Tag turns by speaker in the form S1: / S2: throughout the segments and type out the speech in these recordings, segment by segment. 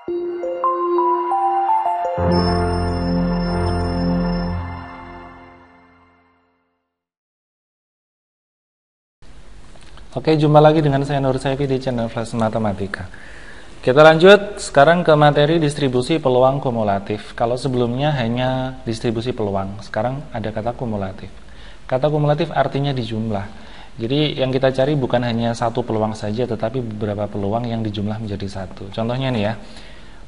S1: Oke, jumpa lagi dengan saya Nur Saifi di channel Flash Matematika. Kita lanjut sekarang ke materi distribusi peluang kumulatif. Kalau sebelumnya hanya distribusi peluang, sekarang ada kata kumulatif. Kata kumulatif artinya dijumlah. Jadi yang kita cari bukan hanya satu peluang saja, tetapi beberapa peluang yang dijumlah menjadi satu. Contohnya nih ya,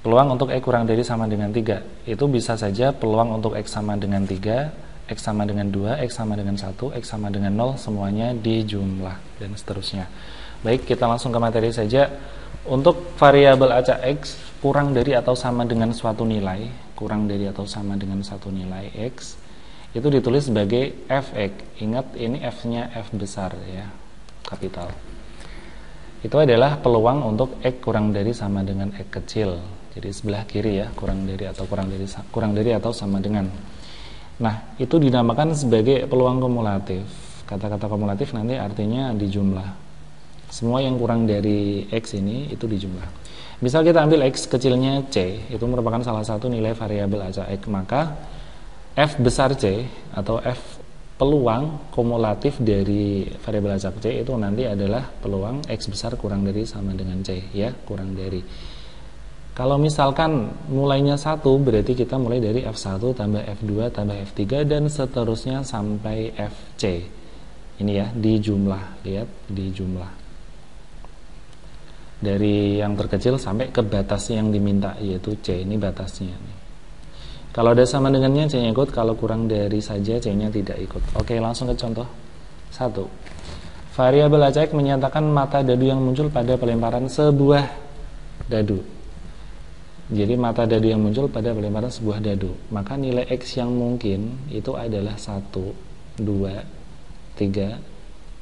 S1: peluang untuk X kurang dari sama dengan 3. Itu bisa saja peluang untuk X sama dengan 3, X sama dengan 2, X sama dengan 1, X sama dengan 0, semuanya dijumlah, dan seterusnya. Baik, kita langsung ke materi saja. Untuk variabel acak X kurang dari atau sama dengan suatu nilai, kurang dari atau sama dengan satu nilai X, itu ditulis sebagai fx. Ingat, ini F-nya F besar ya, kapital. Itu adalah peluang untuk X kurang dari sama dengan X kecil. Jadi sebelah kiri ya, kurang dari atau sama dengan. Nah, itu dinamakan sebagai peluang kumulatif. Kata-kata kumulatif nanti artinya dijumlah. Semua yang kurang dari X ini itu dijumlah. Misal kita ambil X kecilnya C, itu merupakan salah satu nilai variabel acak X, maka F besar C atau F peluang kumulatif dari variabel acak C itu nanti adalah peluang X besar kurang dari sama dengan C ya, kurang dari. Kalau misalkan mulainya 1, berarti kita mulai dari F1 tambah F2 tambah F3 dan seterusnya sampai FC. Ini ya, dijumlah. Lihat, dijumlah. Dari yang terkecil sampai ke batasnya yang diminta, yaitu C. Ini batasnya. Kalau ada sama dengannya, C-nya ikut. Kalau kurang dari saja, C-nya tidak ikut. Oke, langsung ke contoh 1. Variabel acak menyatakan mata dadu yang muncul pada pelemparan sebuah dadu. Jadi mata dadu yang muncul pada pelemparan sebuah dadu, maka nilai X yang mungkin itu adalah 1, 2, 3,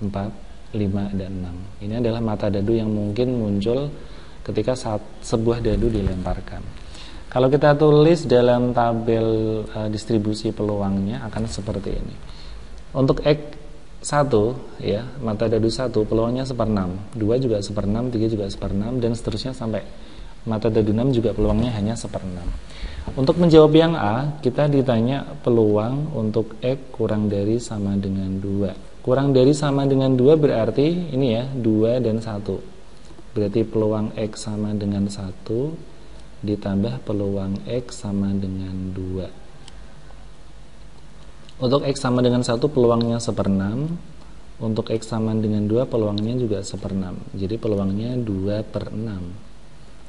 S1: 4, 5, dan 6. Ini adalah mata dadu yang mungkin muncul ketika sebuah dadu dilemparkan. Kalau kita tulis dalam tabel distribusi peluangnya akan seperti ini. Untuk X 1 ya, mata dadu 1 peluangnya 1/6, 2 juga 1/6, 3 juga 1/6, dan seterusnya sampai mata dadu 6 juga peluangnya hanya 1/6. Untuk menjawab yang A, kita ditanya peluang untuk X kurang dari sama dengan 2. Kurang dari sama dengan 2 berarti ini ya, 2 dan 1. Berarti peluang X sama dengan 1 ditambah peluang X sama dengan 2. Untuk X sama dengan 1 peluangnya 1/6. Untuk X sama dengan 2 peluangnya juga 1/6. Jadi peluangnya 2/6.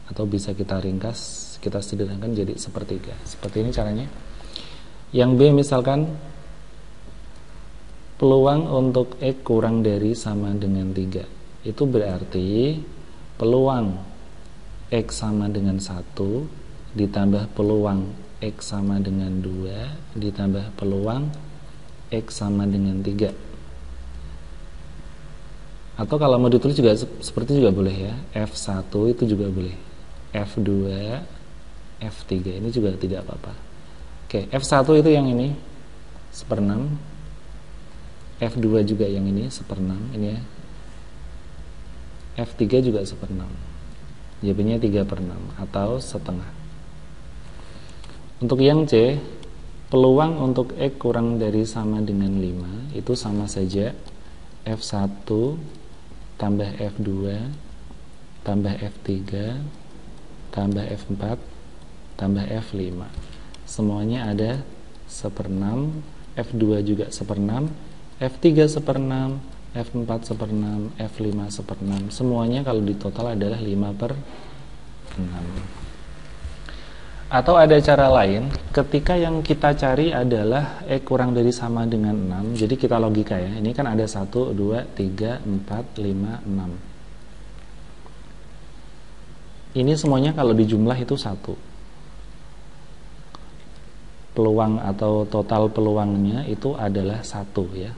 S1: Atau bisa kita ringkas, kita sederhanakan jadi 1/3. Seperti ini caranya. Yang B misalkan peluang untuk X kurang dari sama dengan 3. Itu berarti peluang X sama dengan 1 ditambah peluang X sama dengan 2 ditambah peluang X sama dengan 3. Atau kalau mau ditulis juga seperti juga boleh ya. F1 itu juga boleh. F2, F3 ini juga tidak apa-apa. Oke, F1 itu yang ini 1/6. F2 juga yang ini 1/6, ini ya. F3 juga 1/6. Jawabannya 3/6 atau setengah. Untuk yang C, peluang untuk X kurang dari sama dengan 5 itu sama saja F1 tambah F2 tambah F3 tambah F4 tambah F5. Semuanya ada 1/6, F2 juga 1/6, F3 1/6, F4 1/6, F5 1/6. Semuanya kalau ditotal adalah 5/6. Atau ada cara lain, ketika yang kita cari adalah X kurang dari sama dengan 6. Jadi kita logika ya, ini kan ada 1, 2, 3, 4, 5, 6. Ini semuanya kalau dijumlah itu 1. Peluang atau total peluangnya itu adalah 1 ya.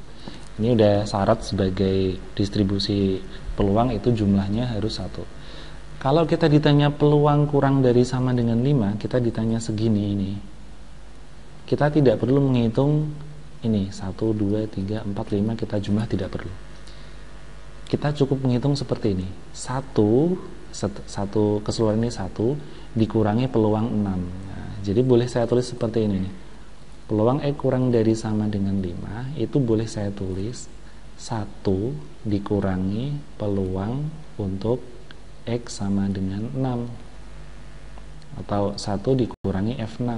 S1: Ini udah syarat sebagai distribusi peluang itu jumlahnya harus 1. Kalau kita ditanya peluang kurang dari sama dengan 5, kita ditanya segini ini. Kita tidak perlu menghitung ini 1, 2, 3, 4, 5 kita jumlah, tidak perlu. Kita cukup menghitung seperti ini. 1 satu keseluruhan ini 1 dikurangi peluang 6. Nah, jadi boleh saya tulis seperti ini nih. Peluang X kurang dari sama dengan 5 itu boleh saya tulis 1 dikurangi peluang untuk X sama dengan 6, atau 1 dikurangi F6.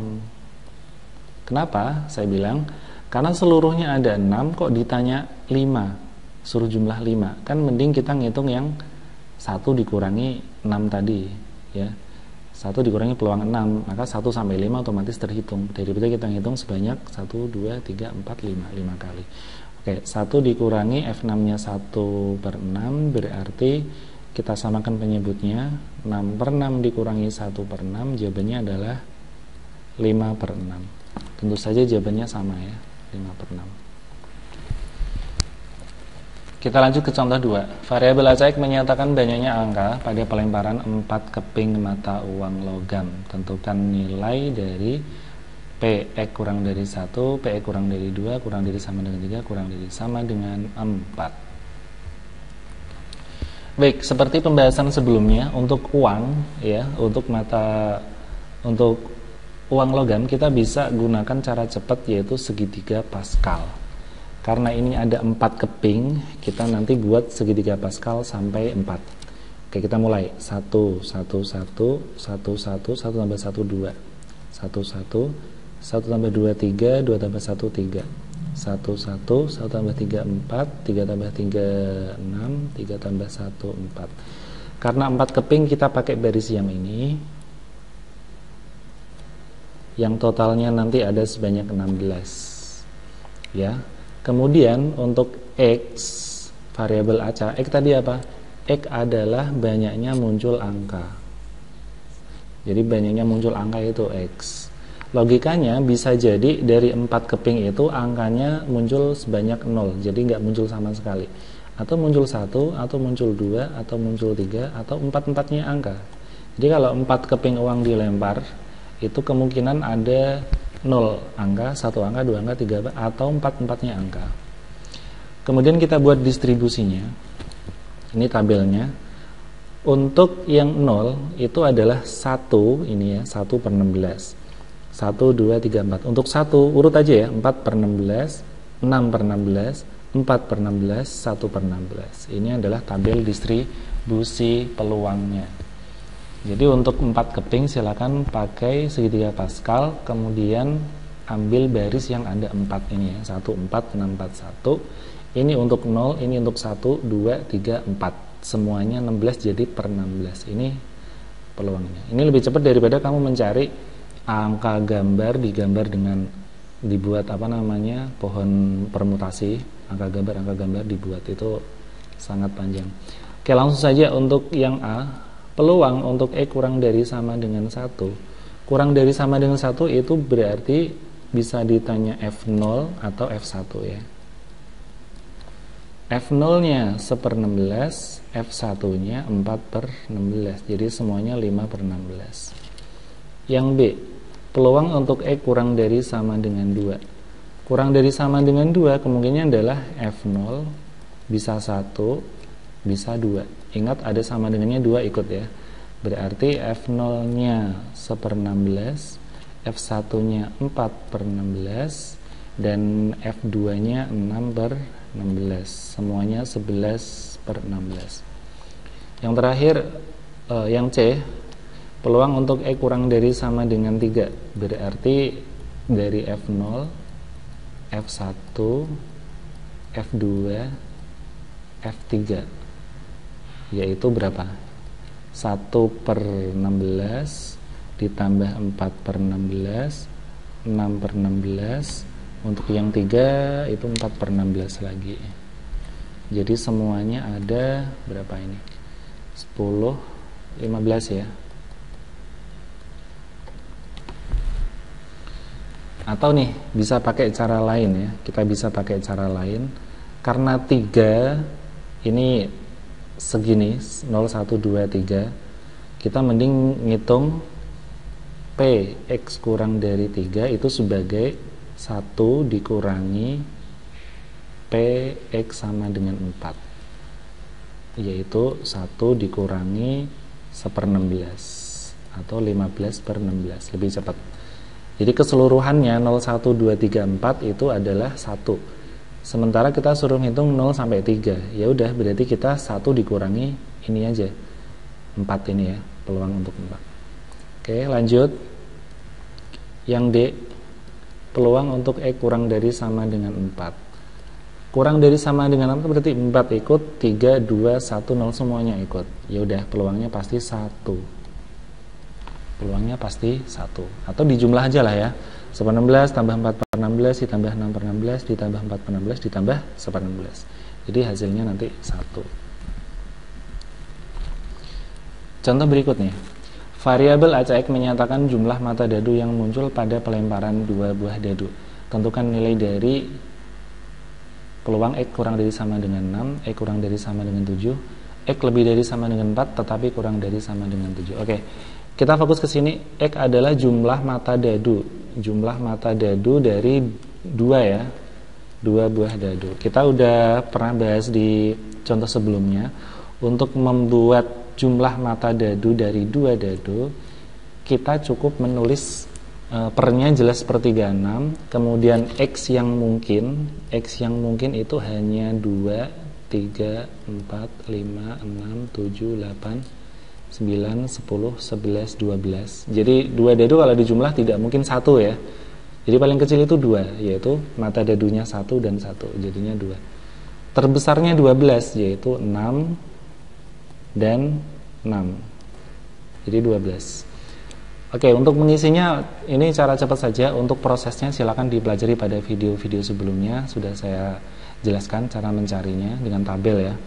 S1: Kenapa saya bilang? Karena seluruhnya ada 6 kok ditanya 5, suruh jumlah 5. Kan mending kita ngitung yang 1 dikurangi 6 tadi ya. 1 dikurangi peluang 6, maka 1 sampai 5 otomatis terhitung. Daripada kita ngitung sebanyak 1, 2, 3, 4, 5 kali. Oke, 1 dikurangi F6-nya 1/6 berarti kita samakan penyebutnya. 6/6 dikurangi 1/6, jawabannya adalah 5/6. Tentu saja jawabannya sama ya, 5/6. Kita lanjut ke contoh 2. Variabel acak menyatakan banyaknya angka pada pelemparan 4 keping mata uang logam. Tentukan nilai dari PX kurang dari 1, PX kurang dari 2, kurang dari sama dengan 3, kurang dari sama dengan 4. Baik, seperti pembahasan sebelumnya, untuk uang ya, untuk uang logam kita bisa gunakan cara cepat, yaitu segitiga Pascal. Karena ini ada 4 keping, kita nanti buat segitiga Pascal sampai 4. Oke, kita mulai. 1, 1, 1, 1, 1, 1 tambah 1, 2. 1, 1, 1 tambah 2, 3, 2 tambah 1, 3. 1, 1, 1 tambah 3, 4, 3 tambah 3, 6, 3 tambah 1, 4. Karena 4 keping kita pakai baris yang ini. Yang totalnya nanti ada sebanyak 16. Ya. Kemudian untuk X, variabel acak, X tadi apa? X adalah banyaknya muncul angka. Jadi banyaknya muncul angka itu X. Logikanya bisa jadi dari 4 keping itu angkanya muncul sebanyak 0, jadi nggak muncul sama sekali. Atau muncul 1, atau muncul 2, atau muncul 3, atau 4-4-nya angka. Jadi kalau 4 keping uang dilempar, itu kemungkinan ada 0 angka, 1 angka, 2 angka, 3 angka, atau 4-4-nya angka. Kemudian kita buat distribusinya. Ini tabelnya. Untuk yang 0 itu adalah 1, ini ya, 1/16. 1, 2, 3, 4. Untuk 1 urut aja ya, 4/16, 6/16, 4/16, 1/16. Ini adalah tabel distribusi peluangnya. Jadi untuk 4 keping silakan pakai segitiga Pascal, kemudian ambil baris yang ada 4 ini ya, 1, 4, 6, 4, 1. Ini untuk 0, ini untuk 1, 2, 3, 4. Semuanya 16 jadi per 16. Ini peluangnya. Ini lebih cepat daripada kamu mencari angka gambar digambar dengan dibuat pohon permutasi. Angka gambar dibuat itu sangat panjang. Oke, langsung saja untuk yang A. Peluang untuk X kurang dari sama dengan 1. Kurang dari sama dengan 1 itu berarti bisa ditanya F0 atau F1 ya. F0-nya 1/16, F1-nya 4/16. Jadi semuanya 5/16. Yang B, peluang untuk X kurang dari sama dengan 2. Kurang dari sama dengan 2 kemungkinan adalah F0 bisa 1, bisa 2. Ingat ada sama dengannya 2 ikut ya. Berarti F0-nya 1/16, F1-nya 4/16, dan F2-nya 6/16. Semuanya 11/16. Yang terakhir yang C, peluang untuk X kurang dari sama dengan 3. Berarti dari F0, F1, F2, F3, yaitu berapa? 1/16 ditambah 4/16, 6/16. Untuk yang 3 itu 4/16 lagi. Jadi semuanya ada berapa ini? 10, 15 ya. Atau nih bisa pakai cara lain ya. Kita bisa pakai cara lain. Karena 3 ini segini, 0, 1, 2, 3, kita mending ngitung P X kurang dari 3 itu sebagai 1 dikurangi P X sama dengan 4, yaitu 1 dikurangi 1/16 atau 15 per 16, lebih cepat. Jadi keseluruhannya 0, 1, 2, 3, 4 itu adalah 1. Sementara kita suruh hitung 0 sampai 3. Ya udah, berarti kita 1 dikurangi ini aja. 4 ini ya, peluang untuk 4. Oke, lanjut. Yang D, peluang untuk E kurang dari sama dengan 4. Kurang dari sama dengan apa? Berarti 4 ikut, 3, 2, 1, 0 semuanya ikut. Ya udah, peluangnya pasti 1. Peluangnya pasti 1. Atau dijumlah aja lah ya. 1/16 tambah 4 per 16 ditambah 6 per 16 ditambah 4 per 16 ditambah 1/16. Jadi hasilnya nanti 1. Contoh berikutnya. Variabel ACX menyatakan jumlah mata dadu yang muncul pada pelemparan 2 buah dadu. Tentukan nilai dari peluang X kurang dari sama dengan 6, X kurang dari sama dengan 7, X lebih dari sama dengan 4, tetapi kurang dari sama dengan 7. Oke, kita fokus ke sini. X adalah jumlah mata dadu. Jumlah mata dadu dari 2 ya, 2 buah dadu. Kita udah pernah bahas di contoh sebelumnya. Untuk membuat jumlah mata dadu dari 2 dadu, kita cukup menulis pernya jelas sepertiga 6, kemudian X yang mungkin itu hanya 2, 3, 4, 5, 6, 7, 8, 9, 10, 11, 12. Jadi 2 dadu kalau dijumlah tidak mungkin 1 ya. Jadi paling kecil itu 2, yaitu mata dadunya 1 dan 1, jadinya 2. Terbesarnya 12, yaitu 6 dan 6. Jadi 12. Oke, untuk mengisinya ini cara cepat saja. Untuk prosesnya silakan dipelajari pada video-video sebelumnya. Sudah saya jelaskan cara mencarinya dengan tabel ya.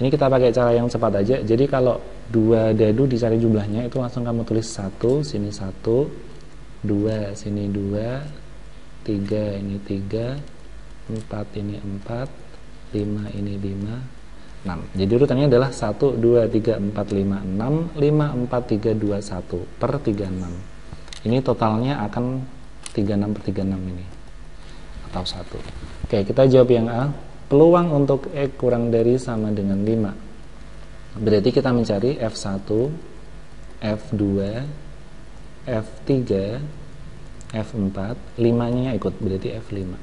S1: Ini kita pakai cara yang cepat aja. Jadi kalau 2 dadu dicari jumlahnya, itu langsung kamu tulis 1, sini 1, 2, sini 2, 3, ini 3, 4, ini 4, 5, ini 5, 6. Jadi urutannya adalah 1, 2, 3, 4, 5, 6, 5, 4, 3, 2, 1 per 36. Ini totalnya akan 36 per 36 ini, atau 1. Oke, kita jawab yang A. Peluang untuk X kurang dari sama dengan 5. Berarti kita mencari F1, F2, F3, F4, 5-nya ikut, berarti F5.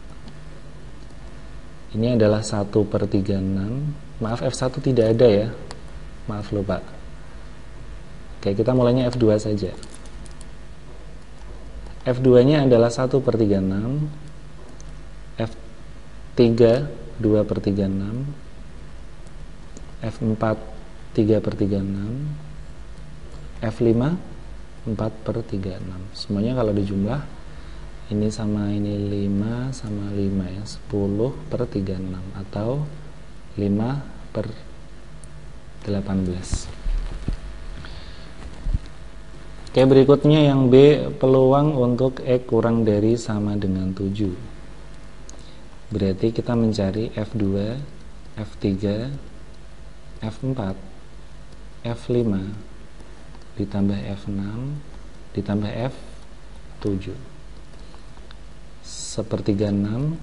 S1: Ini adalah 1 per 36. Maaf, F1 tidak ada ya. Maaf lupa. Oke, kita mulainya F2 saja. F2-nya adalah 1 per 36. F3, 2 per 36. F4, 3 per 36. F5, 4 per 36. Semuanya kalau dijumlah, ini sama ini 5 sama 5 ya. 10 per 36 atau 5 per 18. Oke, berikutnya yang B, peluang untuk X kurang dari sama dengan 7. Berarti kita mencari F2, F3, F4, F5 ditambah F6 ditambah F7. Sepertiga 6,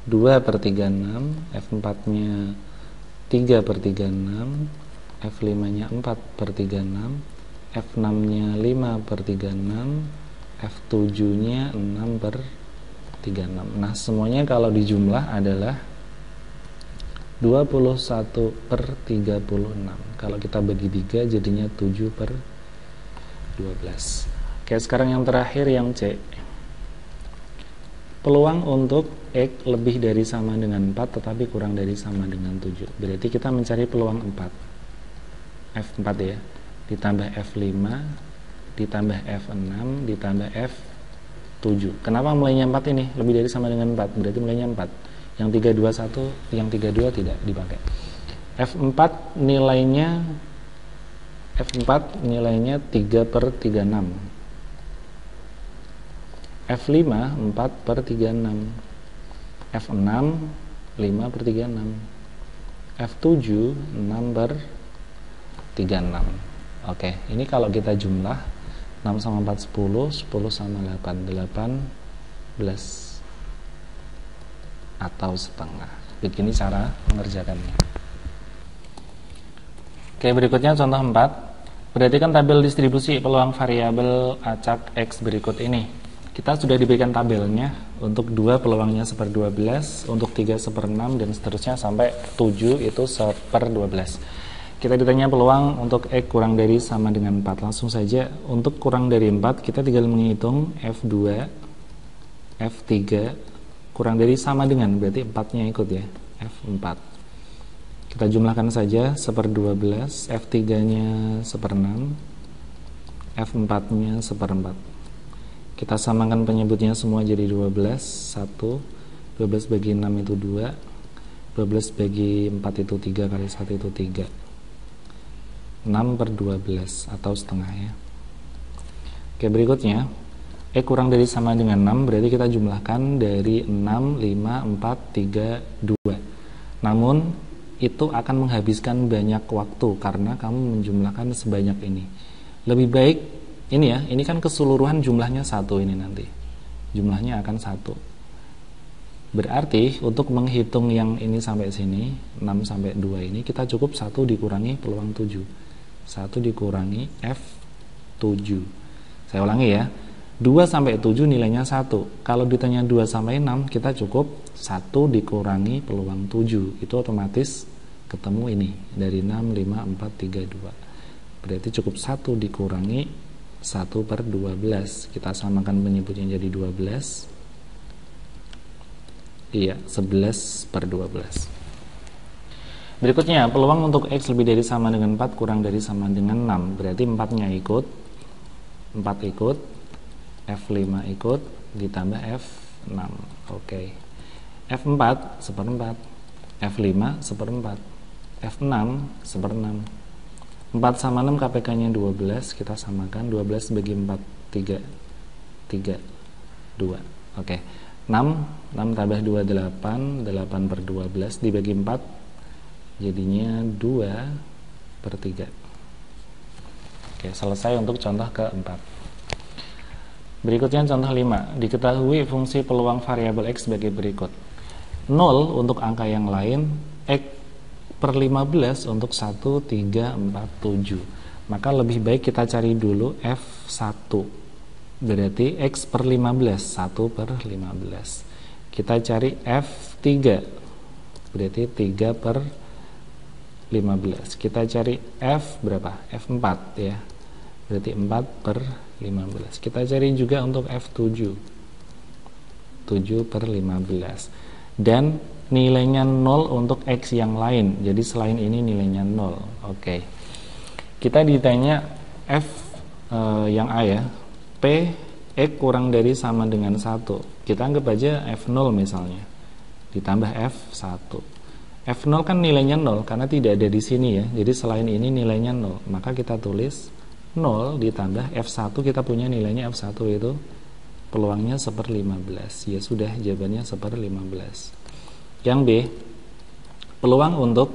S1: 2 per 36, F4-nya 3 per 36, F5-nya 4 per 36, F6-nya 5 per 36, F7-nya 6 per 36. Nah, semuanya kalau dijumlah adalah 21 per 36. Kalau kita bagi 3 jadinya 7 per 12. Oke, sekarang yang terakhir yang C. Peluang untuk X lebih dari sama dengan 4 tetapi kurang dari sama dengan 7. Berarti kita mencari peluang 4. F4 ya. Ditambah F5, ditambah F6, ditambah F7. Kenapa mulainya 4 ini? Lebih dari sama dengan 4. Berarti mulainya 4. Yang 3, 2, 1, yang 3, 2 tidak dipakai. F4 nilainya 3 per 36. F5 4 per 36, F6 5 per 36, F7 6 per 36. Oke, ini kalau kita jumlah 6 sama 4 10, 10 sama 8 18 atau setengah. Begini cara mengerjakannya. Oke, berikutnya contoh 4. Perhatikan tabel distribusi peluang variabel acak X berikut ini. Kita sudah diberikan tabelnya untuk 2 peluangnya 1/12, untuk 3 1/6, dan seterusnya sampai 7 itu 1/12. Kita ditanya peluang untuk X kurang dari sama dengan 4. Langsung saja, untuk kurang dari 4 kita tinggal menghitung F2, F3 kurang dari sama dengan, berarti 4-nya ikut ya, F4. Kita jumlahkan saja 1/12, F3-nya 1/6, F4-nya 1/4. Kita samakan penyebutnya semua jadi 12, 1, 12 bagi 6 itu 2, 12 bagi 4 itu 3, kali 1 itu 3. 6/12 atau setengah ya. Oke, berikutnya E kurang dari sama dengan 6, berarti kita jumlahkan dari 6, 5, 4, 3, 2. Namun itu akan menghabiskan banyak waktu karena kamu menjumlahkan sebanyak ini. Lebih baik ini ya, ini kan keseluruhan jumlahnya 1 ini nanti. Jumlahnya akan 1. Berarti untuk menghitung yang ini sampai sini, 6 sampai 2 ini, kita cukup 1 dikurangi peluang 7. 1 dikurangi F7. Saya ulangi ya. 2 sampai 7 nilainya 1. Kalau ditanya 2 sampai 6, kita cukup 1 dikurangi peluang 7. Itu otomatis ketemu ini. Dari 6, 5, 4, 3, 2. Berarti cukup 1 dikurangi 1/12. Kita samakan penyebutnya jadi 12. Iya, 11/12. Berikutnya, peluang untuk X lebih dari sama dengan 4 kurang dari sama dengan 6. Berarti 4-nya ikut, 4 ikut, F5 ikut, ditambah F6. Oke. F4 1/4, F5 1/4, F6 1/6. 4 sama 6 KPK-nya 12, kita samakan 12 bagi 4 3, 3, 2. Oke. 6 tambah 2 8, 8/12 dibagi 4 jadinya 2/3. Oke, selesai untuk contoh keempat. Berikutnya contoh 5. Diketahui fungsi peluang variabel X sebagai berikut. 0 untuk angka yang lain, X/15 untuk 1, 3, 4, 7. Maka lebih baik kita cari dulu F1. Berarti X/15, 1/15. Kita cari F3. Berarti 3/15. Kita cari F berapa? F4 ya. Berarti 4/15. Kita cari juga untuk F7, 7/15. Dan nilainya 0 untuk X yang lain. Jadi selain ini nilainya 0. Oke. Kita ditanya F yang A ya. P X kurang dari sama dengan 1. Kita anggap aja F0 misalnya. Ditambah F1. F0 kan nilainya 0 karena tidak ada di sini ya. Jadi selain ini nilainya 0. Maka kita tulis 0 ditambah F1, kita punya nilainya F1 itu peluangnya 1/15. Ya sudah, jawabannya 1/15. Yang B, peluang untuk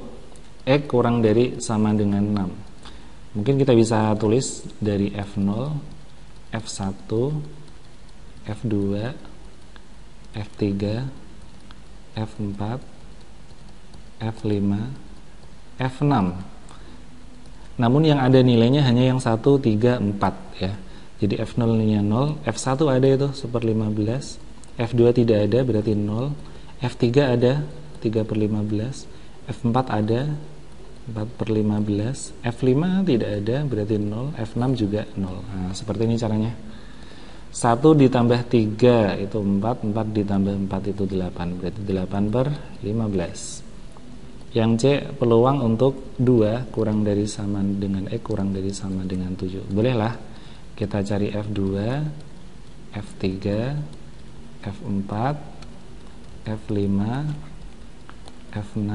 S1: X kurang dari sama dengan 6. Mungkin kita bisa tulis dari F0, F1, F2, F3, F4, F5, F6. Namun yang ada nilainya hanya yang 1, 3, 4 ya. Jadi F0 nilainya 0, F1 ada itu 1/15, F2 tidak ada berarti 0, F3 ada 3/15, F4 ada 4/15, F5 tidak ada berarti 0, F6 juga 0. Nah, seperti ini caranya. 1 ditambah 3 itu 4, 4 ditambah 4 itu 8, berarti 8/15. Yang C, peluang untuk 2 kurang dari sama dengan X kurang dari sama dengan 7. Bolehlah kita cari F2, F3, F4, F5, F6,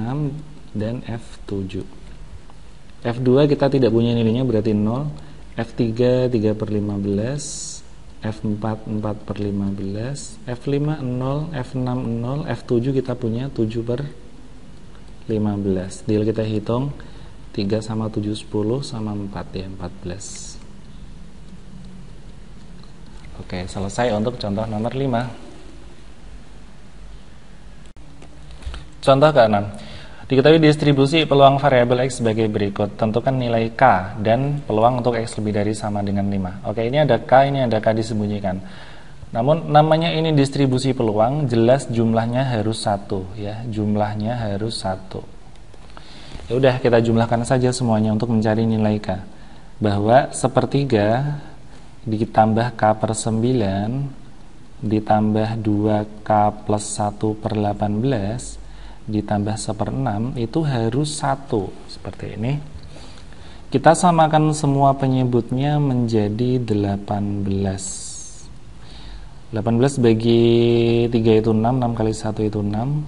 S1: dan F7. F2 kita tidak punya nilainya berarti 0, F3 3/15, F4 4/15, F5 0, F6 0, F7 kita punya 7/15. Deal kita hitung 3 sama 7 10 sama 4 ya, 14. Oke, selesai untuk contoh nomor 5. Contoh ke-6. Diketahui distribusi peluang variabel X sebagai berikut. Tentukan nilai K dan peluang untuk X lebih dari sama dengan 5. Oke, ini ada K, ini ada K disembunyikan. Namun namanya ini distribusi peluang, jelas jumlahnya harus 1 ya. Jumlahnya harus 1. Ya udah, kita jumlahkan saja semuanya untuk mencari nilai K. Bahwa sepertiga ditambah K per 9 ditambah 2K plus 1 per 18 ditambah 1/6 itu harus 1 seperti ini. Kita samakan semua penyebutnya menjadi 18. 18 bagi 3 itu 6, 6 kali 1 itu 6.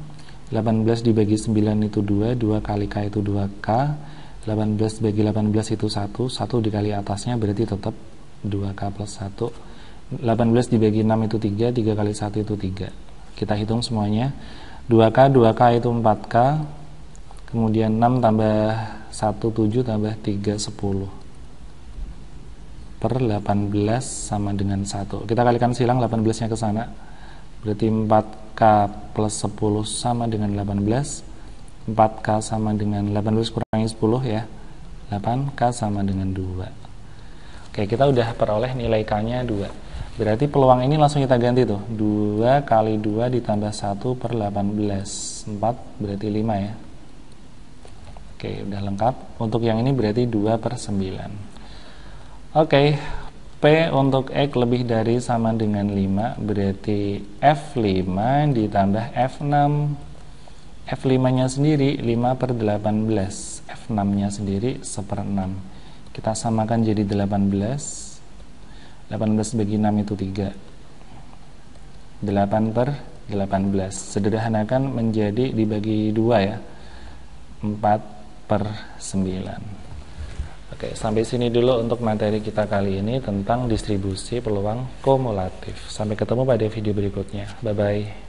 S1: 18 dibagi 9 itu 2, 2 kali K itu 2K. 18 bagi 18 itu 1, 1 dikali atasnya berarti tetap 2K plus 1. 18 dibagi 6 itu 3, 3 kali 1 itu 3. Kita hitung semuanya. 2K, 2K itu 4K, kemudian 6 tambah 1, 7 tambah 3, 10 per 18 sama dengan 1. Kita kalikan silang 18 nya ke sana, berarti 4K plus 10 sama dengan 18. 4K sama dengan 18 kurangi 10 ya, 8K sama dengan 2. Oke, kita udah peroleh nilai K nya 2. Berarti peluang ini langsung kita ganti tuh, 2 kali 2 ditambah 1 per 18, 4 berarti 5 ya. Oke, udah lengkap. Untuk yang ini berarti 2 per 9. Oke, P untuk X lebih dari sama dengan 5, berarti F5 ditambah F6. F5 nya sendiri 5 per 18, F6 nya sendiri 1/6. Kita samakan jadi 18. 18 bagi 6 itu 3. 8 per 18. Sederhanakan menjadi dibagi 2 ya. 4 per 9. Oke, sampai sini dulu untuk materi kita kali ini tentang distribusi peluang kumulatif. Sampai ketemu pada video berikutnya. Bye-bye.